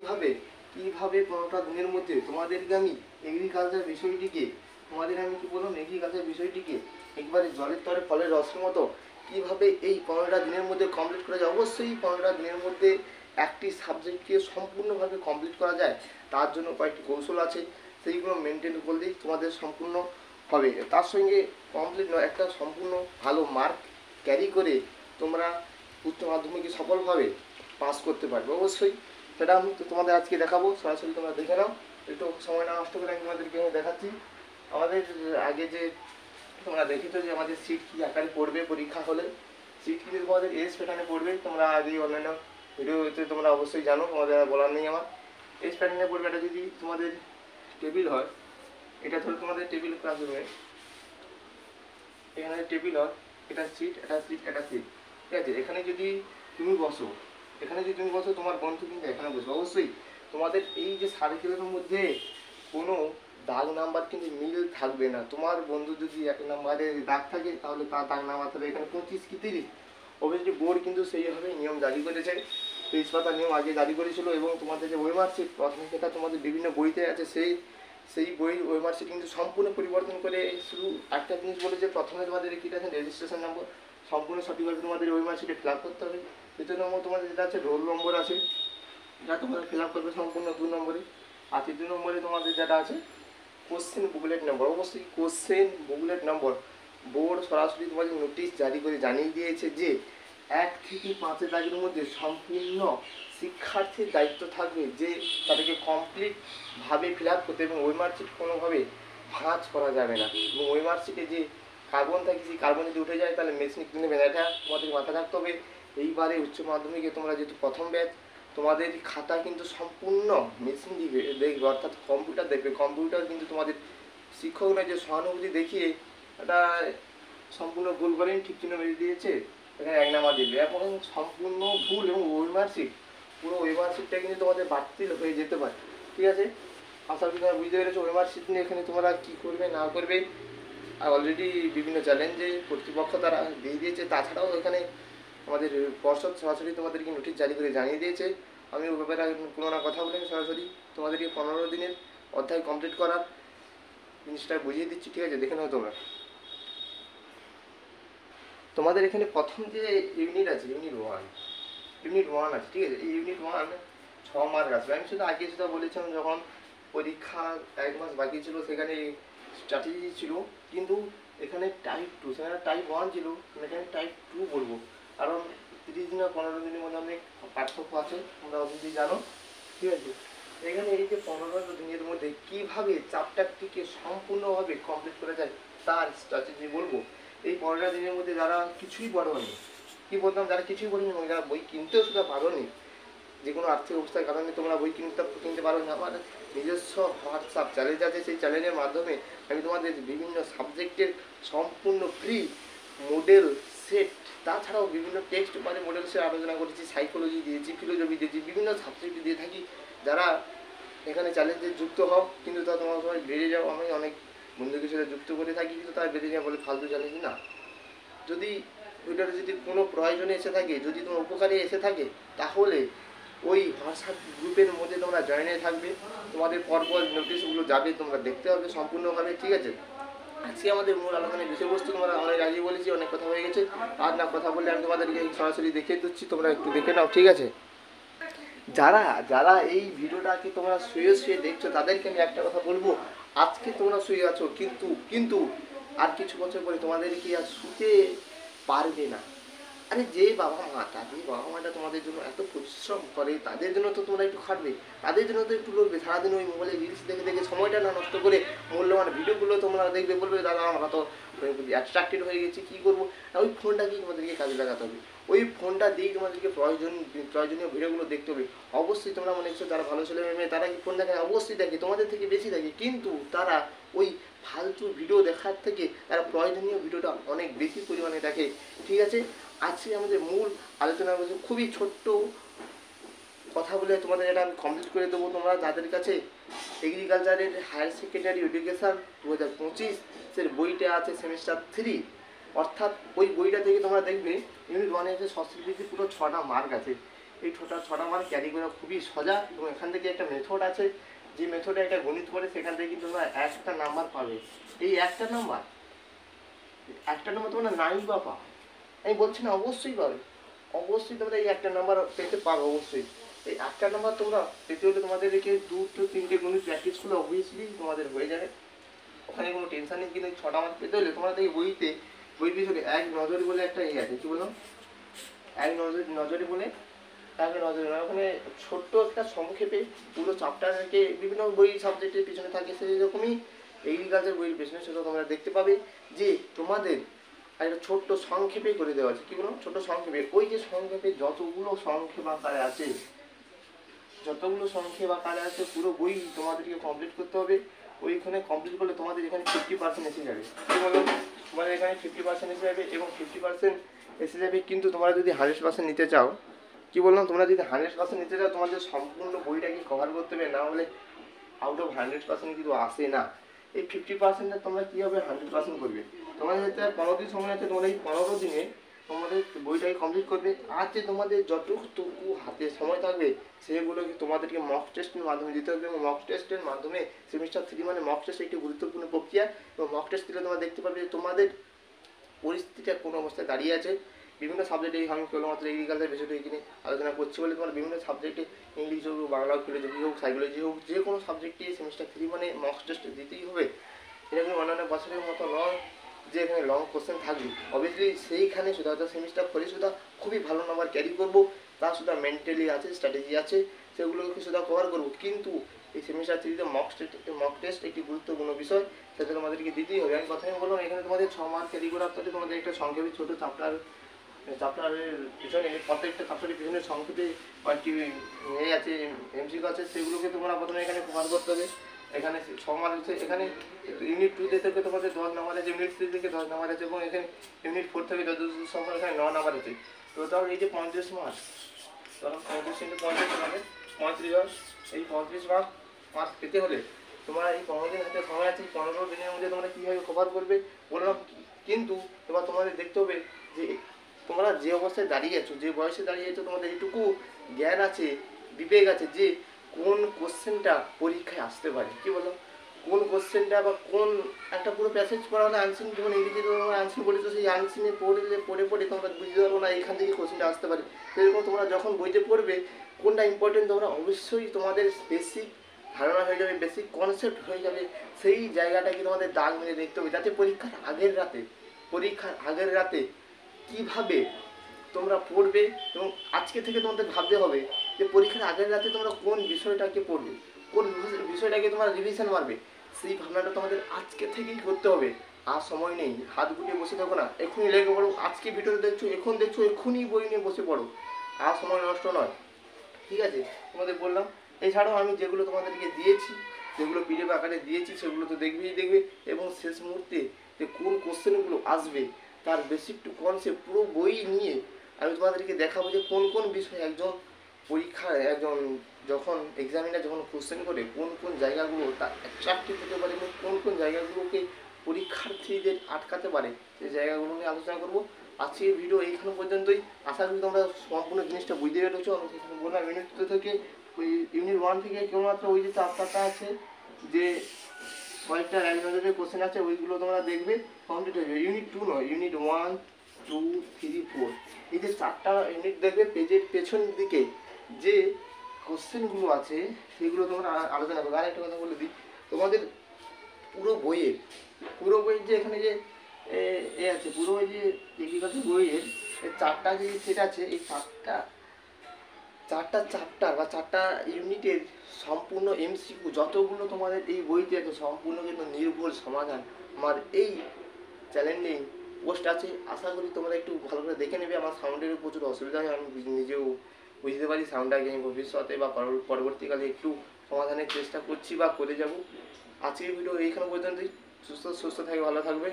ভাবে কিভাবে 15টা দিনের মধ্যে তোমাদেরকে আমি এগ্রিকালচার বিষয়টিকে কি বললাম, এগ্রিকালচার বিষয়টিকে একবারে জলের তরে ফলের রসের মতো কিভাবে এই 15টা দিনের মধ্যে কমপ্লিট করা যায়। অবশ্যই 15টা দিনের মধ্যে একটি সাবজেক্টকে সম্পূর্ণভাবে কমপ্লিট করা যায়, তার জন্য কয়েকটি কৌশল আছে, সেইগুলো মেনটেন করলেই তোমাদের সম্পূর্ণ হবে। তার সঙ্গে কমপ্লিট নয়, একটা সম্পূর্ণ ভালো মার্ক ক্যারি করে তোমরা উচ্চ মাধ্যমিকে সফলভাবে পাস করতে পারবে। অবশ্যই সেটা আমি তো তোমাদের আজকে দেখাবো, সরাসরি তোমরা দেখে নাও। একটু সময় না নষ্ট করে আমি তোমাদেরকে দেখাচ্ছি। আমাদের আগে যে তোমরা দেখেছো যে আমাদের সিট কী আকারে পড়বে পরীক্ষা হলে, সিট কিন্তু তোমাদের এস প্যাটার্নে পড়বে। তোমরা আগে অন্যান্য ভিডিওতে তোমরা অবশ্যই জানো, তোমাদের বলার নেই আমার। এস প্যাটার্নে পড়বে। এটা যদি তোমাদের টেবিল হয়, এটা ধরো তোমাদের টেবিল ক্লাসরুমে, এখানে টেবিল হয়, এটা সিট, এটা সিট, এটা সিট, ঠিক আছে। এখানে যদি তুমি বসো, তোমার বন্ধু কিন্তু এখানে বসবে। অবশ্যই তোমাদের এই যে সার্কেলের মধ্যে কোনো দাগ নাম্বার কিন্তু মিল থাকবে না। তোমার বন্ধু যদি 1 নম্বরে দাগ থাকে তাহলে তার দাগ নাম্বার থাকবে এখানে 25 কি 30। অবশ্যই বোর্ড কিন্তু সেইভাবে নিয়ম জারি করেছে, 23 পাতার নিয়ম আগে জারি করেছিল। এবং তোমাদের যে ওয়েমার্কশিট প্রথমে যেটা তোমাদের বিভিন্ন বইতে আছে, সেই বই ওয়েমার্কশিট কিন্তু সম্পূর্ণ পরিবর্তন করে শুধু একটা জিনিস বলেছে, প্রথমে তোমাদের কী আছে রেজিস্ট্রেশন নম্বর সম্পূর্ণ সঠিকভাবে তোমাদের ওয়েমার্কশিটে ফিল আপ করতে হবে। দ্বিতীয় নম্বর তোমাদের যেটা আছে রোল নম্বর আছে, এটা তোমাদের ফিল আপ করবে সম্পূর্ণ 2 নম্বরে। আর 3 নম্বরে তোমাদের যেটা আছে কোশ্চেন বুকলেট নম্বর। অবশ্যই কোশ্চেন বুকলেট নম্বর বোর্ড সরাসরি তোমাদের নোটিশ জারি করে জানিয়ে দিয়েছে যে 1 থেকে 5 দাগের মধ্যে সম্পূর্ণ শিক্ষার্থীর দায়িত্ব থাকবে যে তাদেরকে কমপ্লিটভাবে ফিল আপ করতে, এবং ওই মার্কশিট কোনোভাবে ভাঁজ করা যাবে না। এবং ওই মার্কশিটে যে কার্বন থাকে, সেই কার্বন যদি উঠে যায় তাহলে মেশিন কিনে নেবে না, এটা তোমাদের মাথায় রাখতে হবে। এইবারে উচ্চ মাধ্যমিকে তোমরা যেহেতু প্রথম ব্যাচ, তোমাদের খাতা কিন্তু সম্পূর্ণ মেশিন দেখবে, অর্থাৎ কম্পিউটার দেখবে। কম্পিউটার কিন্তু তোমাদের শিক্ষকরা যে সহানুভূতি দেখিয়ে এটা সম্পূর্ণ ভুল করেন, ঠিক চিহ্ন মেরে দিয়েছে, এখানে 1 নাম্বার দিবে। এখন সম্পূর্ণ ভুল, এবং ওয়েমার্কশিট পুরো ওয়েমার্কশিটটা কিন্তু তোমাদের বাতিল হয়ে যেতে পারে, ঠিক আছে। আশা করি তোমরা বুঝতে পেরেছো ওয়েমার্কশিট নিয়ে এখানে তোমরা কী করবে না করবে। আর অলরেডি বিভিন্ন চ্যালেঞ্জে কর্তৃপক্ষ তারা দিয়ে দিয়েছে। তাছাড়াও এখানে আমাদের পর্ষদ সরাসরি তোমাদেরকে নোটিশ জারি করে জানিয়ে দিয়েছে। আমি ওই ব্যাপারে কোনো না কথা বলে সরাসরি তোমাদেরকে 15 দিনের অধ্যায় কমপ্লিট করার জিনিসটা বুঝিয়ে দিচ্ছি, ঠিক আছে। দেখে নাও তোমরা। তোমাদের এখানে প্রথম যে ইউনিট আছে, ইউনিট ওয়ান আছে, ঠিক আছে। এই ইউনিট 1 6 মার্ক আসবে। আমি শুধু আগে যেটা বলেছিলাম, যখন পরীক্ষা 1 মাস বাকি ছিল সেখানে স্ট্র্যাটেজি ছিল, কিন্তু এখানে টাইপ 2, সেখানে টাইপ 1 ছিল, এখানে টাইপ 2 বলবো। কারণ 30 দিন আর 15 দিনের মধ্যে অনেক পার্থক্য আছে, তোমরা অবশ্যই জানো, ঠিক আছে। এখানে এই যে 15 দিনের মধ্যে কীভাবে চ্যাপ্টারটিকে সম্পূর্ণভাবে কমপ্লিট করা যায় তার স্ট্র্যাটেজি বলবো। এই 15 দিনের মধ্যে যারা কিছুই পড়োনি, কী বলতাম, যারা কিছুই পড়েনি এবং যারা বই কিনতেও শুধু পারোনি, যে কোনো আর্থিক অবস্থার কারণে তোমরা বই কিনতে পারো না, আমার নিজস্ব হোয়াটসঅ্যাপ চ্যানেল আছে, সেই চ্যানেলের মাধ্যমে আমি তোমাদের বিভিন্ন সাবজেক্টের সম্পূর্ণ ফ্রি মডেল সেট, তাছাড়াও বিভিন্ন টেক্সট মানে মডেল সেট আলোচনা করেছি, সাইকোলজি দিয়েছি, ফিলোসফি দিয়েছি, বিভিন্ন সাবজেক্ট দিয়ে থাকি। যারা এখানে চ্যালেঞ্জে যুক্ত হও, কিন্তু তা তোমার সবাই বেড়ে যাও। আমি অনেক বন্ধুদের সাথে যুক্ত করে থাকি, কিন্তু তারা বেড়ে যাওয়া বলে ফালতু চ্যালেঞ্জ না। যদি ওইটার যদি কোনো প্রয়োজনে এসে থাকে, যদি তোমার উপকারে এসে থাকে, তাহলে ওই হোয়াটসঅ্যাপ গ্রুপের মধ্যে তোমরা জয়েন হয়ে থাকবে, তোমাদের পরপর নোটিশগুলো যাবে, তোমরা দেখতে হবে সম্পূর্ণভাবে, ঠিক আছে। আজকে আমাদের মূল আলোচনার বিষয়বস্তু তোমরা অনেক আগে বলেছি, অনেক কথা হয়ে গেছে, আর না কথা বললে আমি তোমাদেরকে সরাসরি দেখিয়ে দিচ্ছি, তোমরা একটু দেখে নাও, ঠিক আছে। যারা যারা এই ভিডিওটাকে তোমরা শুয়ে দেখছো, তাদেরকে আমি একটা কথা বলবো, আজকে তোমরা শুয়ে আছো, কিন্তু আর কিছু বছর পরে তোমাদেরকে আর শুতে পারবে না। আরে যে বাবা মাটা তোমাদের জন্য এত পরিশ্রম করে, তাদের জন্য তো তোমরা একটু খাটবে, তাদের জন্য তো একটু লড়বে। সারাদিন ওই মোবাইলে রিলস দেখে দেখে সময়টা না নষ্ট করে মূল্যবান ভিডিওগুলো তোমরা দেখবে, বলবে দাদা আমরা তো অ্যাট্রাক্টেড হয়ে গেছি, কী করবো। ওই ফোনটাকেই তোমাদেরকে কাজে লাগাতে হবে, ওই ফোনটা দিয়েই তোমাদেরকে প্রয়োজনীয় ভিডিওগুলো দেখতে হবে। অবশ্যই তোমরা মনে করছো যারা ভালো ছেলে মেয়ে তারা কি ফোন দেখে, অবশ্যই দেখে, তোমাদের থেকে বেশি দেখে, কিন্তু তারা ওই ফালতু ভিডিও দেখার থেকে তারা প্রয়োজনীয় ভিডিওটা অনেক বেশি পরিমাণে দেখে, ঠিক আছে। আজকে আমাদের মূল আলোচনা হচ্ছে খুবই ছোট্ট কথা বলে তোমাদের এটা আমি কমপ্লিট করে দেবো। তোমরা যাদের কাছে এগ্রিকালচারের হায়ার সেকেন্ডারি এডুকেশান 2025 বইটা আছে সেমিস্টার 3, অর্থাৎ ওই বইটা থেকে তোমরা দেখবে ইউনিট 1 এর সংস্কৃতি পুরো 6টা মার্ক আছে। এই ছটা মান ক্যারি করা খুবই সোজা, এবং এখান থেকে একটা মেথড আছে, যে মেথডে একটা গণিত করে সেখান থেকে কিন্তু তোমরা একটা নাম্বার পাবে। এই একটা নাম্বার তোমরা নাই বা পাও, আমি বলছি না, অবশ্যই পাবে, অবশ্যই তোমরা এই একটা নাম্বার পেতে পারো। অবশ্যই এই একটা নাম্বার তোমরা পেতে হলে তোমাদেরকে 2-3টে গণিত প্র্যাকটিস করলে অবভিয়াসলি তোমাদের হয়ে যাবে, ওখানে কোনো টেনশন নেই। কিন্তু 6টা মার্ক পেতে হলে তোমরা এই বই পিছনে এক নজরে বলে একটা আছে, কি বললাম, এক নজরে বলে তাকে নজরে, ওখানে ছোট্ট একটা সংক্ষেপে পুরো চ্যাপ্টারকে বিভিন্ন বই সাবজেক্টের পিছনে থাকে, সেই রকমই এগ্রিকালচার বইয়ের পিছনে সেটা তোমরা দেখতে পাবে যে তোমাদের একটা ছোট্ট সংক্ষেপে করে দেওয়া আছে। কি বললাম, ছোট্ট সংক্ষেপে। ওই যে সংক্ষেপে যতগুলো সংক্ষেপ আকারে আছে, পুরো বই তোমাদেরকে কমপ্লিট করতে হবে। ওইখানে কমপ্লিট করলে তোমাদের এখানে 50% এসে যাবে। কি বলো, তোমাদের এখানে 50% এসে যাবে, এবং 50% এসে যাবে। কিন্তু তোমরা যদি 100% নিতে চাও, কি বললাম, তোমরা যদি 100% নিতে চাও, তোমাদের সম্পূর্ণ বইটাকে কভার করতে হবে, না হলে আউট অফ 100% কিন্তু আসে না। এই 50% তোমরা কী হবে 100% করবে। তোমাদের হাতে 15 দিন সময় আছে, তোমরা এই 15 দিনে তোমাদের বইটাকে কমপ্লিট করবে। আর যে তোমাদের যতটুকু হাতে সময় থাকবে সেগুলোকে তোমাদেরকে মক টেস্টের মাধ্যমে দিতে হবে, এবং মক টেস্টের মাধ্যমে সেমিস্টার 3 মানে মক টেস্ট একটি গুরুত্বপূর্ণ প্রক্রিয়া, এবং মক টেস্ট দিলে তোমরা দেখতে পাবে যে তোমাদের পরিস্থিতিটা কোন অবস্থায় দাঁড়িয়ে আছে। বিভিন্ন সাবজেক্টে, আমি কেবলমাত্র এগ্রিকালচার বিষয়টা এখানে আলোচনা করছি বলে তোমার বিভিন্ন সাবজেক্টে, ইংলিশ হোক, বাংলা, ফিলোসফি হোক, সাইকোলজি হোক, যে কোনো সাবজেক্টে সেমিস্টার 3 মানে মক টেস্ট দিতেই হবে। এটা কিন্তু অন্যান্য বছরের মতো নয় যে এখানে লং কোশ্চেন থাকবে। অবভিয়াসলি সেইখানে শুধু সেমিস্টার 4 শুধু খুবই ভালো নাম্বার ক্যারি করবো, তা শুধু মেন্টালি আছে, স্ট্র্যাটেজি আছে, সেগুলোকে শুধু কভার করবো। কিন্তু এই সেমিস্টার 3-তে মক টেস্ট একটি গুরুত্বপূর্ণ বিষয়, সেটা তোমাদেরকে দিতেই হবে। আমি প্রথমে বললাম এখানে তোমাদের 6 মার্ক ক্যারি করার পরে তোমাদের একটা সংক্ষেপে ছোটো চ্যাপ্টারের পিছনে, প্রত্যেকটা চ্যাপ্টারের পিছনে সংক্ষেপে কয়েকটি আছে, এমসিকিউ আছে, সেগুলোকে তোমরা প্রথমে এখানে কভার করতে হবে। এখানে 6 মার্ক আছে, এখানে ইউনিট 2 থেকে তোমাদের 10 নাম্বার আছে, ইউনিট 3 থেকে 10 নাম্বার আছে, এবং এখানে ইউনিট 4 থেকে 10 সংখ্যা এখানে 9 নাম্বার আছে। টোটাল এই যে 35 মার্ক, ধরো 35 × 50 মানে 35 হয়। এই 35 মার্ক পেতে হলে তোমরা এই 15 দিন হাতে সময় আছে, 15 দিনের মধ্যে তোমরা কীভাবে কভার করবে বললাম। কিন্তু এবার তোমাদের দেখতে হবে যে তোমরা যে অবস্থায় দাঁড়িয়ে আছো, যে বয়সে দাঁড়িয়ে আছো, তোমাদের এইটুকু জ্ঞান আছে, বিবেক আছে যে কোন কোশ্চেনটা পরীক্ষায় আসতে পারে। কি বলো, কোন কোশ্চেনটা বা কোন একটা পুরো প্যাসেজ পড়া হলে আনসিন, যেমন ইংরেজিতে তোমরা আনসিন পড়েছো, সেই আনসিনে পড়ে তোমরা বুঝতে পারবো না এখান থেকে কোশ্চেনটা আসতে পারে। সেরকম তোমরা যখন বইতে পড়বে কোনটা ইম্পর্টেন্ট, তোমরা অবশ্যই তোমাদের বেসিক ধারণা হয়ে যাবে, বেসিক কনসেপ্ট হয়ে যাবে, সেই জায়গাটাকে তোমাদের দাগ মেরে দেখতে হবে, যাতে পরীক্ষার আগের রাতে কীভাবে তোমরা পড়বে। এবং আজকে থেকে তোমাদের ভাবতে হবে যে পরীক্ষার আগের রাতে তোমরা কোন বিষয়টাকে পড়বে, কোন বিষয়টাকে তোমরা রিভিশন মারবে, সেই ভাবনাটা তোমাদের আজকে থেকেই করতে হবে। আর সময় নেই, হাত গুটিয়ে বসে থাকো না, এক্ষুনি লেগে পড়ো। আজকে ভিডিও দেখছো, এক্ষুনি বই নিয়ে বসে পড়ো, আর সময় নষ্ট নয়। ঠিক আছে, তোমাদের বললাম। এছাড়াও আমি যেগুলো তোমাদেরকে দিয়েছি, যেগুলো পিডিএফ আকারে দিয়েছি, সেগুলো তো দেখবে, এবং শেষ মুহূর্তে যে কোন কোশ্চেনগুলো আসবে তার বেসিক টু কনসেপ্ট পুরো বই নিয়ে আমি তোমাদেরকে দেখাবো যে কোন বিষয়ে একজন যখন এক্সামিনার যখন কোশ্চেন করে কোন জায়গাগুলো তার অ্যাট্রাক্টিভ হতে পারে, এবং কোন জায়গাগুলোকে পরীক্ষার্থীদের আটকাতে পারে, সেই জায়গাগুলো নিয়ে আলোচনা করবো। আজকের ভিডিও এইখানে পর্যন্তই। আশা করি তোমরা সম্পূর্ণ জিনিসটা বুঝতে পেরেছো। আমি সেখানে বললাম ইউনিট 2 থেকে, ওই ইউনিট 1 থেকে কেবলমাত্র ওই যে চ্যাপ্টারটা আছে, যে কয়েকটা এক নজরের কোশ্চেন আছে, ওইগুলো তোমরা দেখবে, কমপ্লিট হয়ে যাবে। ইউনিট 2 নয়, ইউনিট 1, 2, 3, 4, এই যে 4টা ইউনিট দেখবে, পেজের পেছন দিকে যে কোশ্চেনগুলো আছে সেগুলো তোমরা আলোচনা করবে। আর একটা কথা বলে দিই, তোমাদের পুরো বইয়ের যে এখানে যে আছে, পুরো বই যে এগ্রিকালচার বইয়ের 4টা যে সেট আছে, এই 4টা চ্যাপ্টার বা 4টা ইউনিটের সম্পূর্ণ এমসিকিউ যতগুলো তোমাদের এই বইতে আছে, সম্পূর্ণ কিন্তু নির্ভুল সমাধান আমার এই চ্যালেঞ্জিং পোস্ট আছে। আশা করি তোমরা একটু ভালো করে দেখে নেবে। আমার সাউন্ডের প্রচুর অসুবিধা হয়, আমি নিজেও বুঝতে পারি সাউন্ডটাকে আমি ভবিষ্যতে বা পরবর্তীকালে একটু সমাধানের চেষ্টা করছি বা করে যাব। আজকের ভিডিও এইখানে পর্যন্তই। সুস্থ থাকবে, ভালো থাকবে।